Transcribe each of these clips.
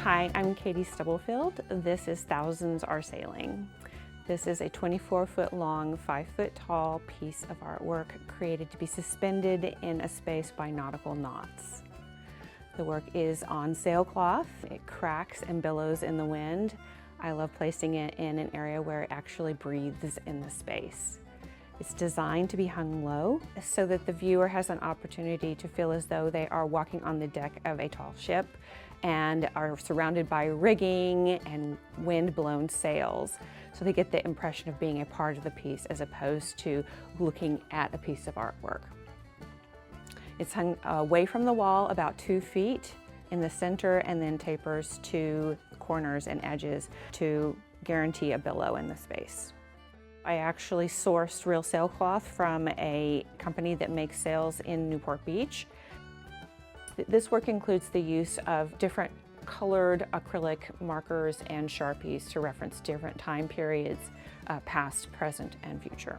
Hi, I'm Katie Stubblefield. This is Thousands Are Sailing. This is a 24-foot long, 5-foot tall piece of artwork created to be suspended in a space by nautical knots. The work is on sailcloth. It cracks and billows in the wind. I love placing it in an area where it actually breathes in the space. It's designed to be hung low so that the viewer has an opportunity to feel as though they are walking on the deck of a tall ship and are surrounded by rigging and wind-blown sails. So they get the impression of being a part of the piece as opposed to looking at a piece of artwork. It's hung away from the wall about 2 feet in the center and then tapers to corners and edges to guarantee a billow in the space. I actually sourced real sailcloth from a company that makes sails in Newport Beach. This work includes the use of different colored acrylic markers and Sharpies to reference different time periods, past, present, and future.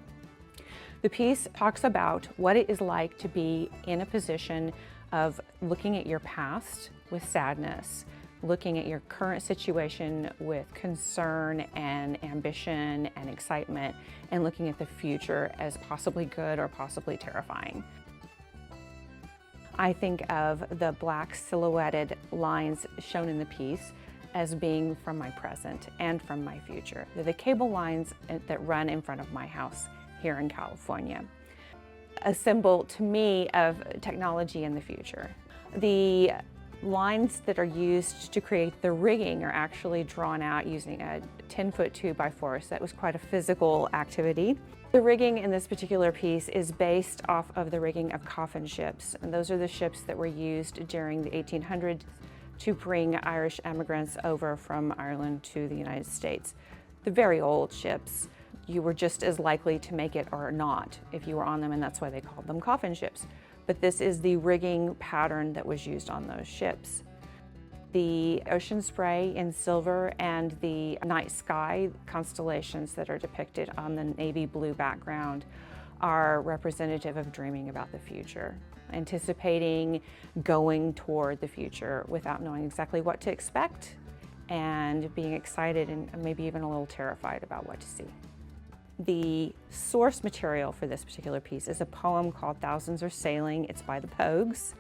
The piece talks about what it is like to be in a position of looking at your past with sadness, looking at your current situation with concern and ambition and excitement, and looking at the future as possibly good or possibly terrifying. I think of the black silhouetted lines shown in the piece as being from my present and from my future. They're the cable lines that run in front of my house here in California. A symbol to me of technology in the future. The lines that are used to create the rigging are actually drawn out using a 10-foot 2x4, so that was quite a physical activity. The rigging in this particular piece is based off of the rigging of coffin ships, and those are the ships that were used during the 1800s to bring Irish emigrants over from Ireland to the United States. The very old ships, you were just as likely to make it or not if you were on them, and that's why they called them coffin ships. But this is the rigging pattern that was used on those ships. The ocean spray in silver and the night sky constellations that are depicted on the navy blue background are representative of dreaming about the future, anticipating going toward the future without knowing exactly what to expect and being excited and maybe even a little terrified about what to see. The source material for this particular piece is a poem called Thousands Are Sailing. It's by the Pogues.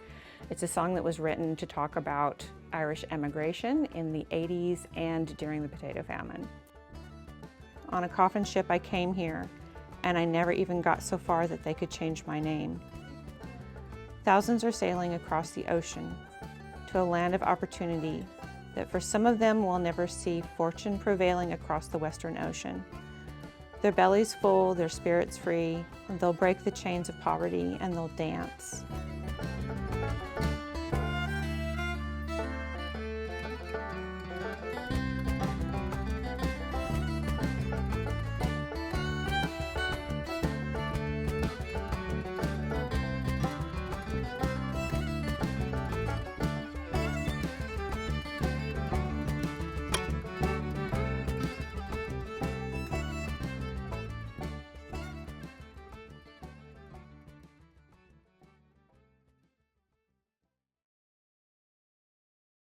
It's a song that was written to talk about Irish emigration in the 80s and during the potato famine. On a coffin ship I came here, and I never even got so far that they could change my name. Thousands are sailing across the ocean to a land of opportunity that for some of them will never see fortune prevailing across the Western Ocean. Their bellies full, their spirits free, and they'll break the chains of poverty and they'll dance.